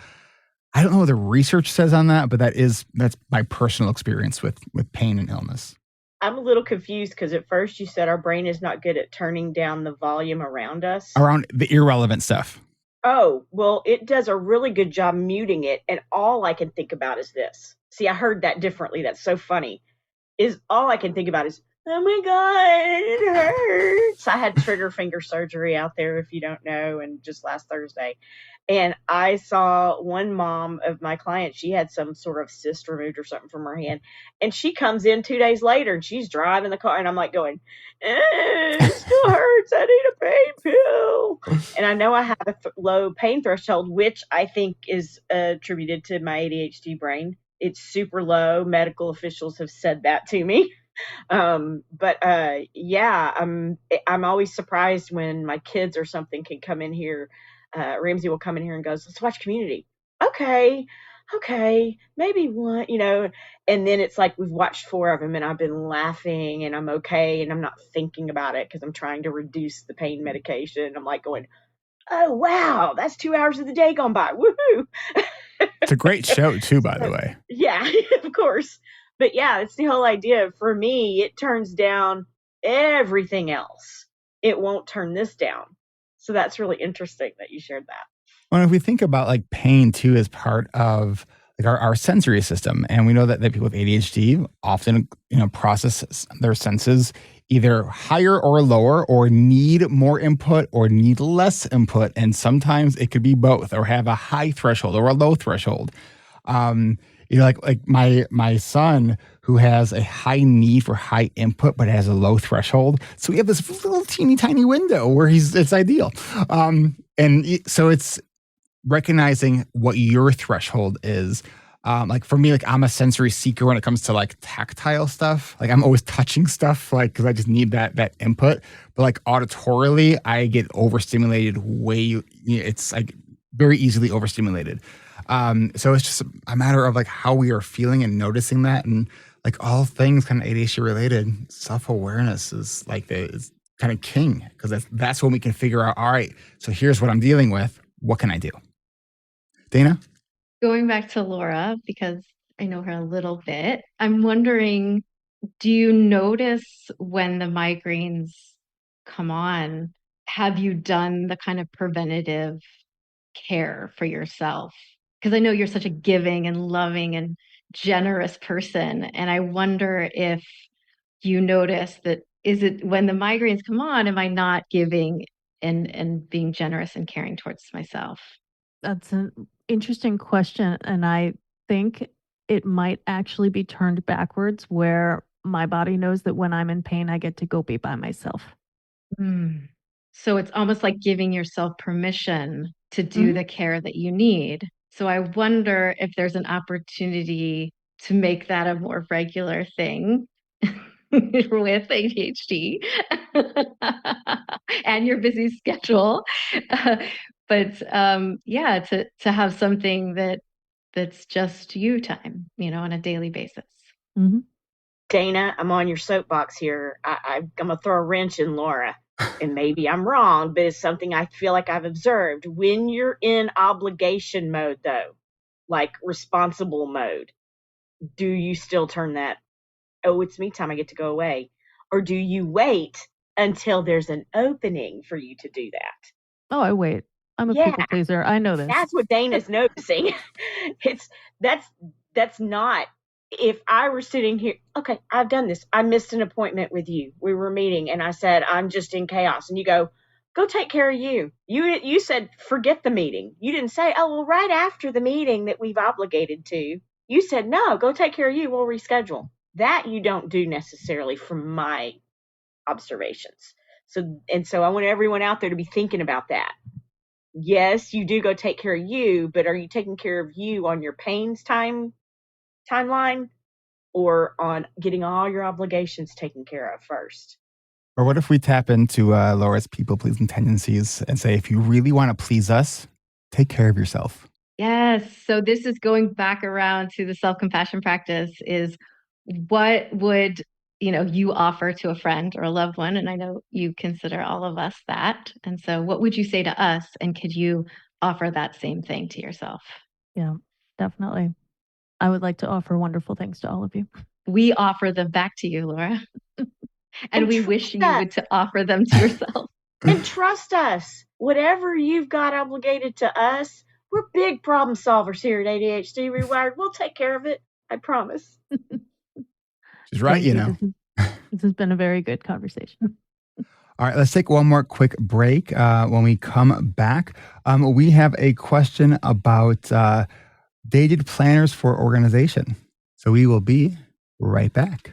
I don't know what the research says on that, but that's my personal experience with pain and illness. I'm a little confused because at first you said our brain is not good at turning down the volume around us. Around the irrelevant stuff. Oh, well, it does a really good job muting it. And all I can think about is this. See, I heard that differently. That's so funny. Is all I can think about is, oh my God, it hurts. I had trigger finger surgery out there, if you don't know, and just last Thursday. And I saw one mom of my client, she had some sort of cyst removed or something from her hand. And she comes in 2 days later and she's driving the car. And I'm like going, it still hurts. I need a pain pill. And I know I have a low pain threshold, which I think is attributed to my ADHD brain. It's super low. Medical officials have said that to me. Yeah, I'm always surprised when my kids or something can come in here. Ramsey will come in here and goes, let's watch Community. Okay, maybe one, and then it's like we've watched 4 of them and I've been laughing and I'm okay and I'm not thinking about it because I'm trying to reduce the pain medication. I'm like going, oh, wow, that's 2 hours of the day gone by. Woohoo. It's a great show too, by the way. Yeah, of course. But yeah, it's the whole idea. For me, it turns down everything else. It won't turn this down. So that's really interesting that you shared that. Well, if we think about like pain too as part of like our sensory system, and we know that people with ADHD often process their senses either higher or lower, or need more input or need less input, and sometimes it could be both, or have a high threshold or a low threshold. Like my son who has a high need for high input but has a low threshold. So we have this little teeny tiny window where it's ideal. So it's recognizing what your threshold is. Like for me, like I'm a sensory seeker when it comes to like tactile stuff. Like I'm always touching stuff, like because I just need that input. But like auditorily, I get overstimulated it's like very easily overstimulated. So it's just a matter of like how we are feeling and noticing that, and like all things kind of ADHD related, self-awareness is like is kind of king, because that's when we can figure out, all right, so here's what I'm dealing with. What can I do? Dana? Going back to Laura, because I know her a little bit, I'm wondering, do you notice when the migraines come on, have you done the kind of preventative care for yourself? Because I know you're such a giving and loving and generous person. And I wonder if you notice that, is it when the migraines come on, am I not giving and being generous and caring towards myself? That's an interesting question. And I think it might actually be turned backwards, where my body knows that when I'm in pain, I get to go be by myself. So it's almost like giving yourself permission to do the care that you need. So I wonder if there's an opportunity to make that a more regular thing with ADHD and your busy schedule. But to have something that's just you time, on a daily basis. Mm-hmm. Dana, I'm on your soapbox here. I'm going to throw a wrench in Laura. And maybe I'm wrong, but it's something I feel like I've observed. When you're in obligation mode, though, like responsible mode, do you still turn that, oh, it's me time, I get to go away? Or do you wait until there's an opening for you to do that? Oh, I wait. I'm a people pleaser. I know this. That's what Dana's noticing. That's not. If I were sitting here, okay, I've done this. I missed an appointment with you. We were meeting and I said, I'm just in chaos. And you go take care of you. You said, forget the meeting. You didn't say, oh, well, right after the meeting that we've obligated to. You said, no, go take care of you. We'll reschedule. That you don't do necessarily from my observations. So I want everyone out there to be thinking about that. Yes, you do go take care of you, but are you taking care of you on your pains timeline, or on getting all your obligations taken care of first? Or what if we tap into Laura's people-pleasing tendencies and say, if you really want to please us, take care of yourself? Yes. So this is going back around to the self-compassion practice, is what would you offer to a friend or a loved one? And I know you consider all of us that. And so what would you say to us? And could you offer that same thing to yourself? Yeah. Definitely. I would like to offer wonderful things to all of you. We offer them back to you, Laura. And we wish you trust would to offer them to yourself. And trust us. Whatever you've got obligated to us, we're big problem solvers here at ADHD Rewired. We'll take care of it. I promise. She's right, Thank you know. This has been a very good conversation. All right, let's take one more quick break. When we come back, we have a question about dated planners for organization. So we will be right back.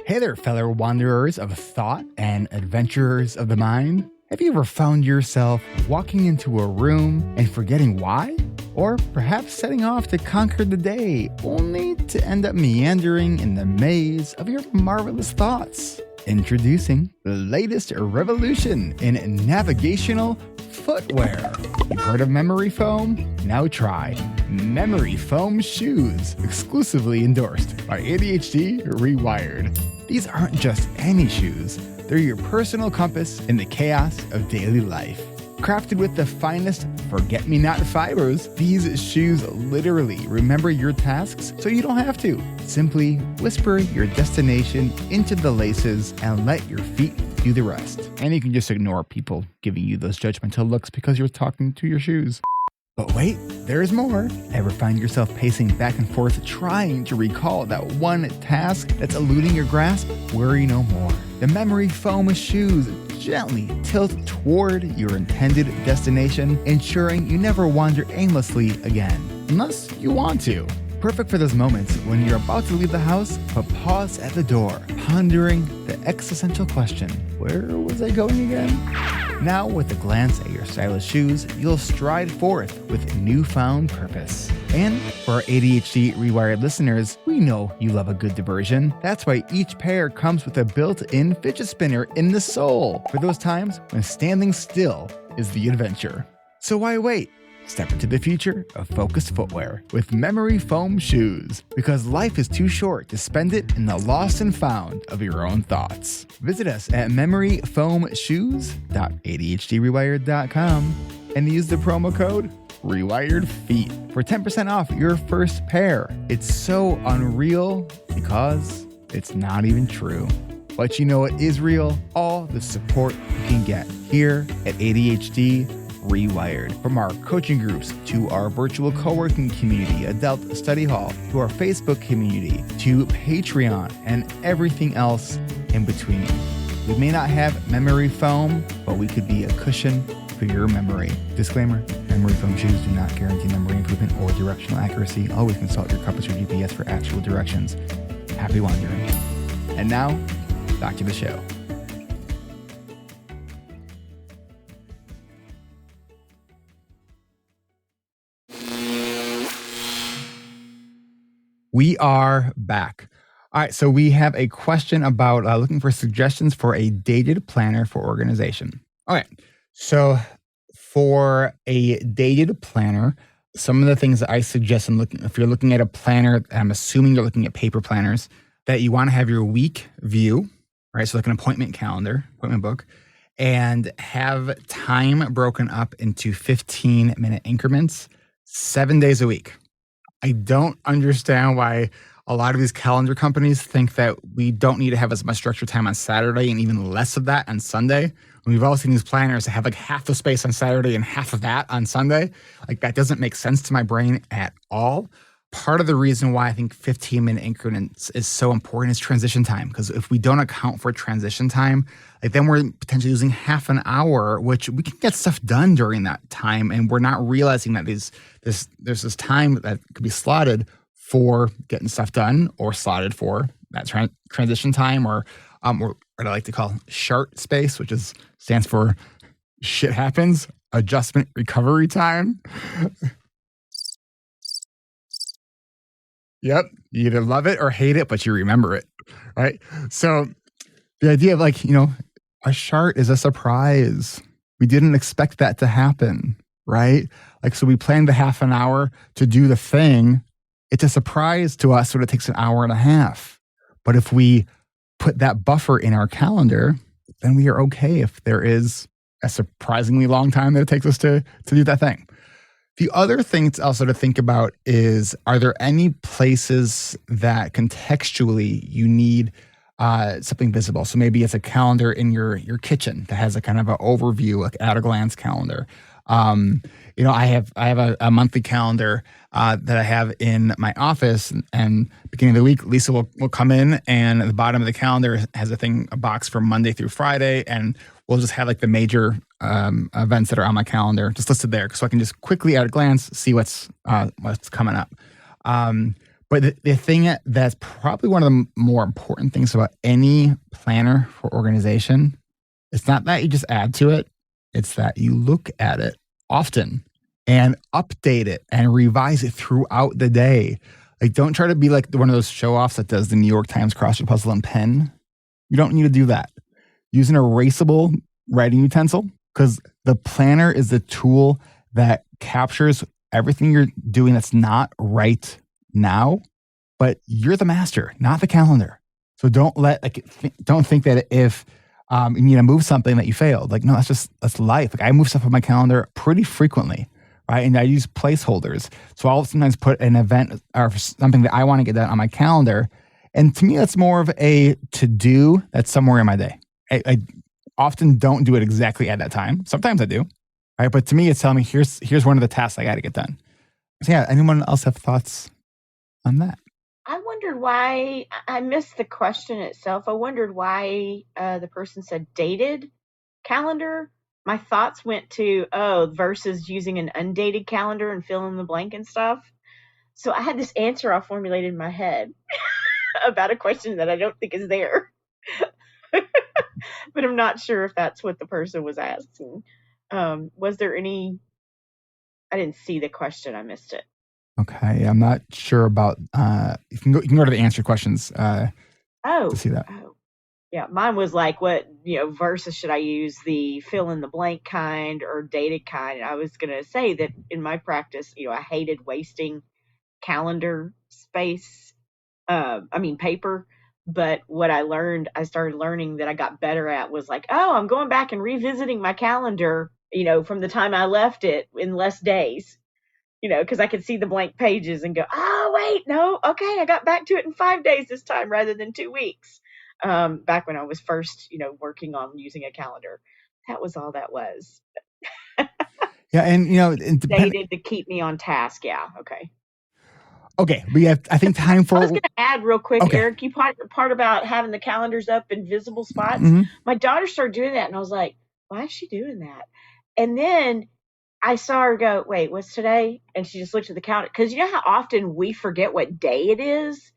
Hey there, fellow wanderers of thought and adventurers of the mind. Have you ever found yourself walking into a room and forgetting why? Or perhaps setting off to conquer the day, only to end up meandering in the maze of your marvelous thoughts? Introducing the latest revolution in navigational footwear. You've heard of memory foam? Now try memory foam shoes, exclusively endorsed by ADHD reWired. These aren't just any shoes, they're your personal compass in the chaos of daily life. Crafted with the finest forget-me-not fibers, these shoes literally remember your tasks so you don't have to. Simply whisper your destination into the laces and let your feet do the rest. And you can just ignore people giving you those judgmental looks because you're talking to your shoes. But wait, there's more. Ever find yourself pacing back and forth trying to recall that one task that's eluding your grasp? Worry no more. The memory foam shoes gently tilt toward your intended destination, ensuring you never wander aimlessly again, unless you want to. Perfect for those moments when you're about to leave the house, but pause at the door, pondering the existential question, where was I going again? Now, with a glance at your stylish shoes, you'll stride forth with newfound purpose. And for our ADHD reWired listeners, we know you love a good diversion. That's why each pair comes with a built-in fidget spinner in the sole for those times when standing still is the adventure. So why wait? Step into the future of focused footwear with memory foam shoes, because life is too short to spend it in the lost and found of your own thoughts. Visit us at memoryfoamshoes.adhdrewired.com and use the promo code REWIREDFEET for 10% off your first pair. It's so unreal because it's not even true. But you know what is real? All the support you can get here at ADHD reWired. From our coaching groups to our virtual co-working community, Adult Study Hall, to our Facebook community, to Patreon, and everything else in between. We may not have memory foam, but we could be a cushion for your memory. Disclaimer, memory foam shoes do not guarantee memory improvement or directional accuracy. Always consult your compass or GPS for actual directions. Happy wandering. And now, back to the show. We are back. All right, so we have a question about looking for suggestions for a dated planner for organization. All right, so for a dated planner, some of the things that I suggest if you're looking at a planner, I'm assuming you're looking at paper planners, that you want to have your week view, right? So like an appointment calendar, appointment book, and have time broken up into 15-minute increments, 7 days a week. I don't understand why a lot of these calendar companies think that we don't need to have as much structured time on Saturday and even less of that on Sunday. And we've all seen these planners that have like half the space on Saturday and half of that on Sunday. Like that doesn't make sense to my brain at all. Part of the reason why I think 15-minute increments is so important is transition time. Because if we don't account for transition time, like then we're potentially losing half an hour, which we can get stuff done during that time. And we're not realizing that there's this time that could be slotted for getting stuff done or slotted for that transition time or what I like to call SHART space, which stands for shit happens, adjustment recovery time. Yep. You either love it or hate it, but you remember it, right? So the idea of a SHART is a surprise. We didn't expect that to happen, right? So we planned the half an hour to do the thing. It's a surprise to us when it takes an hour and a half. But if we put that buffer in our calendar, then we are okay if there is a surprisingly long time that it takes us to do that thing. The other thing to also to think about is, are there any places that contextually you need something visible? So maybe it's a calendar in your kitchen that has a kind of an overview, like at a glance calendar. I have a monthly calendar that I have in my office, and beginning of the week, Lisa will come in, and at the bottom of the calendar has a box for Monday through Friday, and we'll just have like the major events that are on my calendar just listed there, so I can just quickly at a glance see what's coming up. But the thing that's probably one of the more important things about any planner for organization, it's not that you just add to it, it's that you look at it often and update it and revise it throughout the day. Like, don't try to be like one of those show-offs that does the New York Times crossword puzzle and pen. You don't need to do that. Use an erasable writing utensil, because the planner is the tool that captures everything you're doing that's not right now, but you're the master, not the calendar. So don't think that if you need to move something that you failed. Like, no, that's life. Like, I move stuff on my calendar pretty frequently, right? And I use placeholders. So I'll sometimes put an event or something that I want to get done on my calendar. And to me, that's more of a to-do that's somewhere in my day. I often don't do it exactly at that time. Sometimes I do, right? But to me, it's telling me, here's one of the tasks I got to get done. So yeah, anyone else have thoughts on that? I wondered why, I missed the question itself. I wondered why the person said dated calendar. My thoughts went to, versus using an undated calendar and fill in the blank and stuff. So I had this answer I formulated in my head about a question that I don't think is there. But I'm not sure if that's what the person was asking. Was there any, I didn't see the question. I missed it. Okay, I'm not sure about. You can go to the answer questions. To see that. Oh, yeah. Mine was like, what versus should I use the fill in the blank kind or dated kind? And I was gonna say that in my practice, I hated wasting calendar space. Paper. But what I started learning that I got better at was like, I'm going back and revisiting my calendar, from the time I left it in less days. Because I could see the blank pages and go, wait, no, okay, I got back to it in 5 days this time rather than 2 weeks. Back when I was first, working on using a calendar. That was all that was. Yeah, and dated to keep me on task. Yeah, okay. Okay, we have, I think, time for. I was going to add real quick, okay. Eric, you part about having the calendars up in visible spots. Mm-hmm. My daughter started doing that, and I was like, why is she doing that? And then I saw her go, wait, what's today? And she just looked at the calendar. Because you know how often we forget what day it is?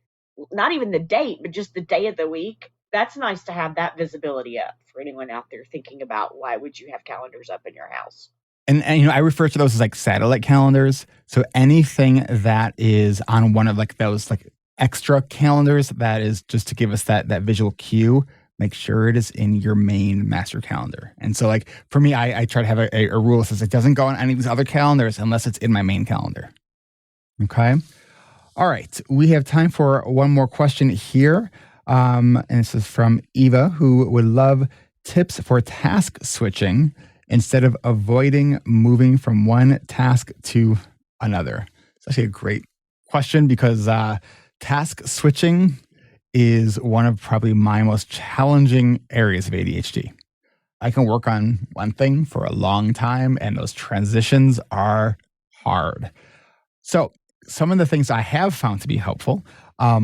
Not even the date, but just the day of the week. That's nice to have that visibility up for anyone out there thinking about why would you have calendars up in your house. And I refer to those as like satellite calendars. So anything that is on one of like those like extra calendars that is just to give us that visual cue, make sure it is in your main master calendar. And so like for me, I try to have a rule that says it doesn't go on any of these other calendars unless it's in my main calendar. Okay. All right. We have time for one more question here. And this is from Eva, who would love tips for task switching instead of avoiding moving from one task to another. It's actually a great question because task switching is one of probably my most challenging areas of ADHD. I can work on one thing for a long time, and those transitions are hard. So some of the things I have found to be helpful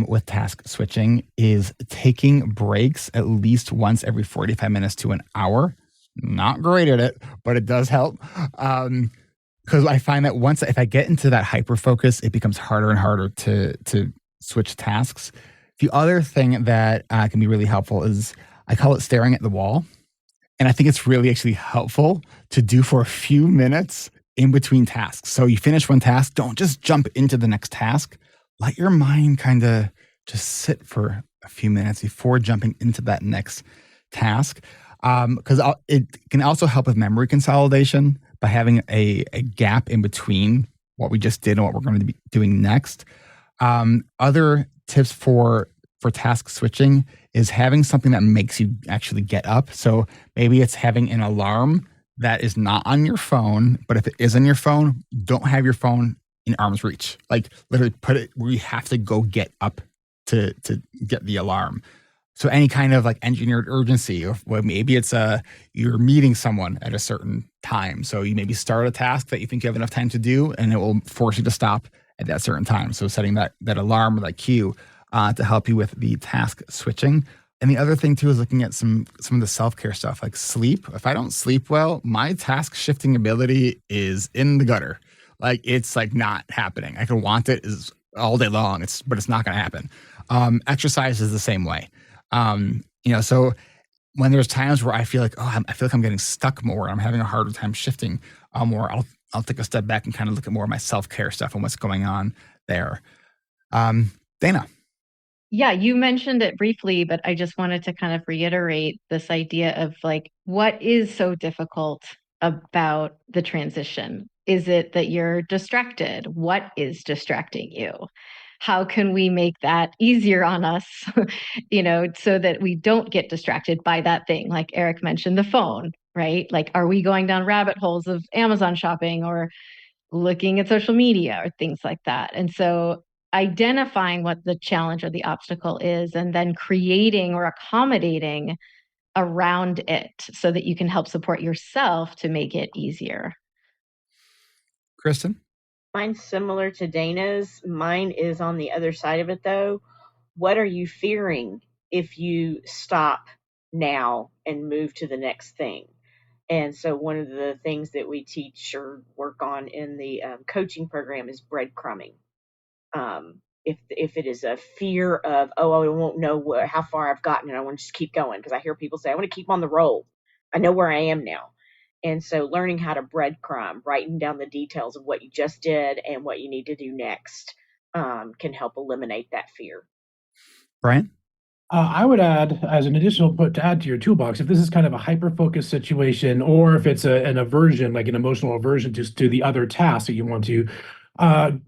with task switching is taking breaks at least once every 45 minutes to an hour. Not great at it, but it does help. Because I find that if I get into that hyper focus, it becomes harder and harder to switch tasks. The other thing that can be really helpful is I call it staring at the wall. And I think it's really actually helpful to do for a few minutes in between tasks. So you finish one task, don't just jump into the next task. Let your mind kind of just sit for a few minutes before jumping into that next task. Because it can also help with memory consolidation by having a gap in between what we just did and what we're going to be doing next. Other tips for task switching is having something that makes you actually get up. So maybe it's having an alarm that is not on your phone, but if it is on your phone, don't have your phone in arm's reach. Like literally put it where you have to go get up to get the alarm. So any kind of like engineered urgency, or maybe it's you're meeting someone at a certain time. So you maybe start a task that you think you have enough time to do, and it will force you to stop at that certain time. So setting that alarm or that cue to help you with the task switching. And the other thing too is looking at some of the self-care stuff like sleep. If I don't sleep well, my task shifting ability is in the gutter. Like it's like not happening. I can want it is all day long. But it's not going to happen. Exercise is the same way. So when there's times where I feel like, I feel like I'm getting stuck more, I'm having a harder time shifting more, I'll take a step back and kind of look at more of my self-care stuff and what's going on there. Dana. Yeah, you mentioned it briefly, but I just wanted to kind of reiterate this idea of like, what is so difficult about the transition? Is it that you're distracted? What is distracting you? How can we make that easier on us, so that we don't get distracted by that thing? Like Eric mentioned, the phone, right? Like, are we going down rabbit holes of Amazon shopping or looking at social media or things like that? And so identifying what the challenge or the obstacle is, and then creating or accommodating around it so that you can help support yourself to make it easier. Kristen? Mine's similar to Dana's. Mine is on the other side of it, though. What are you fearing if you stop now and move to the next thing? And so one of the things that we teach or work on in the coaching program is breadcrumbing. If it is a fear of, I won't know how far I've gotten and I want to just keep going, because I hear people say, I want to keep on the roll. I know where I am now. And so learning how to breadcrumb, writing down the details of what you just did and what you need to do next can help eliminate that fear. Brian? I would add, as an additional to add to your toolbox, if this is kind of a hyper-focused situation, or if it's an aversion, like an emotional aversion to the other task that you want to,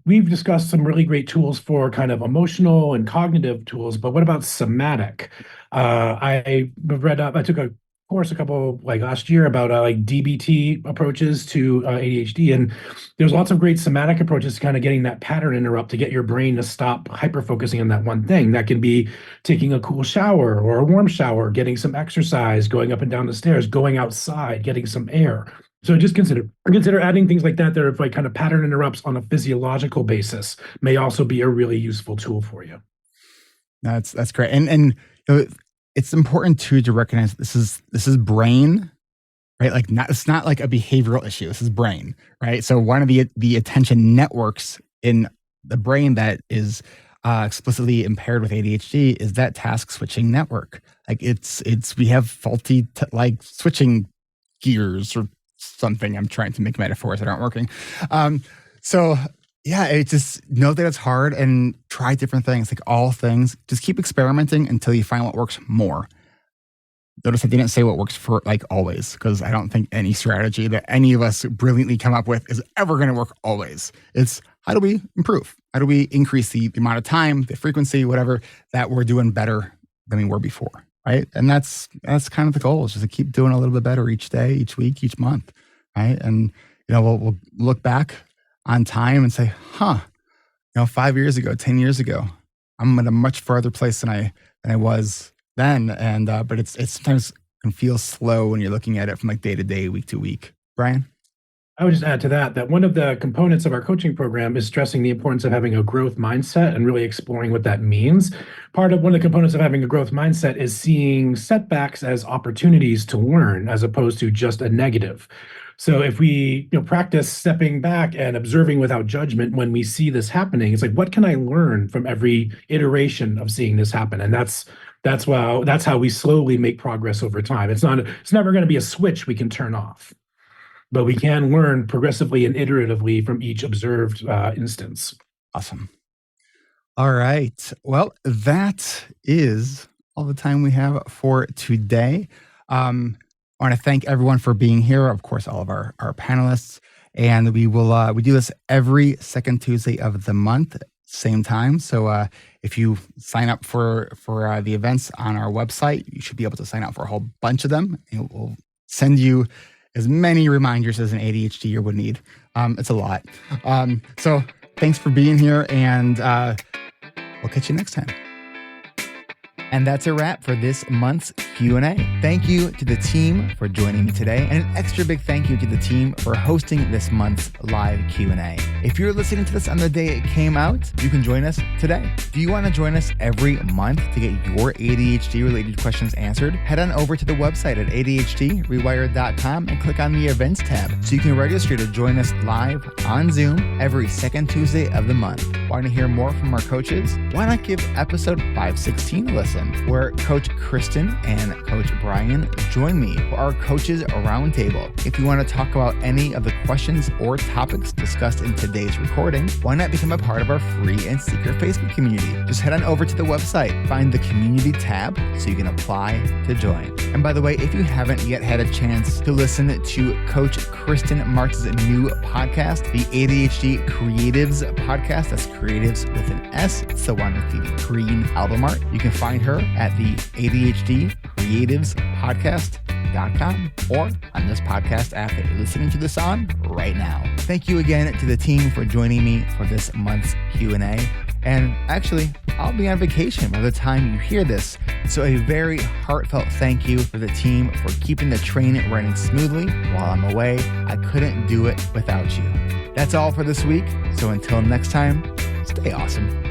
we've discussed some really great tools for kind of emotional and cognitive tools, but what about somatic? I took a course last year about DBT approaches to ADHD, and there's lots of great somatic approaches to kind of getting that pattern interrupt to get your brain to stop hyper focusing on that one thing. That can be taking a cool shower or a warm shower, getting some exercise, going up and down the stairs, going outside, getting some air. So just consider adding things like that are like kind of pattern interrupts on a physiological basis may also be a really useful tool for you. That's great. And it's important too to recognize this is brain, right? Like it's not like a behavioral issue. This is brain, right? So one of the attention networks in the brain that is explicitly impaired with ADHD is that task switching network. Like we have faulty switching gears or something. I'm trying to make metaphors that aren't working. It's just know that it's hard and try different things. Like all things, just keep experimenting until you find what works more. Notice I didn't say what works for always, because I don't think any strategy that any of us brilliantly come up with is ever going to work always. It's how do we improve? How do we increase the amount of time, the frequency, whatever, that we're doing better than we were before, right? And that's kind of the goal, is just to keep doing a little bit better each day, each week, each month, right? And we'll look back on time and say, 5 years ago, 10 years ago, I'm in a much farther place than I was then. And but it's sometimes can feel slow when you're looking at it from day to day, week to week. Brian? I would just add to that one of the components of our coaching program is stressing the importance of having a growth mindset and really exploring what that means. One of the components of having a growth mindset is seeing setbacks as opportunities to learn as opposed to just a negative. So if we practice stepping back and observing without judgment when we see this happening, it's like, what can I learn from every iteration of seeing this happen? And that's how we slowly make progress over time. It's never going to be a switch we can turn off, but we can learn progressively and iteratively from each observed instance. Awesome. All right. Well, that is all the time we have for today. I want to thank everyone for being here. Of course, all of our panelists, and we do this every second Tuesday of the month, same time. So if you sign up for the events on our website, you should be able to sign up for a whole bunch of them. And we'll send you as many reminders as an ADHDer would need. It's a lot. So thanks for being here, and we'll catch you next time. And that's a wrap for this month's Q&A. Thank you to the team for joining me today, and an extra big thank you to the team for hosting this month's live Q&A. If you're listening to this on the day it came out, you can join us today. Do you want to join us every month to get your ADHD-related questions answered? Head on over to the website at ADHDrewired.com and click on the Events tab so you can register to join us live on Zoom every second Tuesday of the month. Want to hear more from our coaches? Why not give episode 516 a listen, where Coach Kristen and Coach Brian join me for our Coaches Roundtable. If you want to talk about any of the questions or topics discussed in today's recording, why not become a part of our free and secret Facebook community? Just head on over to the website, find the community tab so you can apply to join. And by the way, if you haven't yet had a chance to listen to Coach Kristen Marks' new podcast, the ADHD Creatives podcast, that's creatives with an S, it's the one with the green album art. You can find her at the ADHDcreativespodcast.com or on this podcast app that you're listening to this on right now. Thank you again to the team for joining me for this month's Q&A. And actually, I'll be on vacation by the time you hear this. So a very heartfelt thank you for the team for keeping the train running smoothly while I'm away. I couldn't do it without you. That's all for this week. So until next time, stay awesome.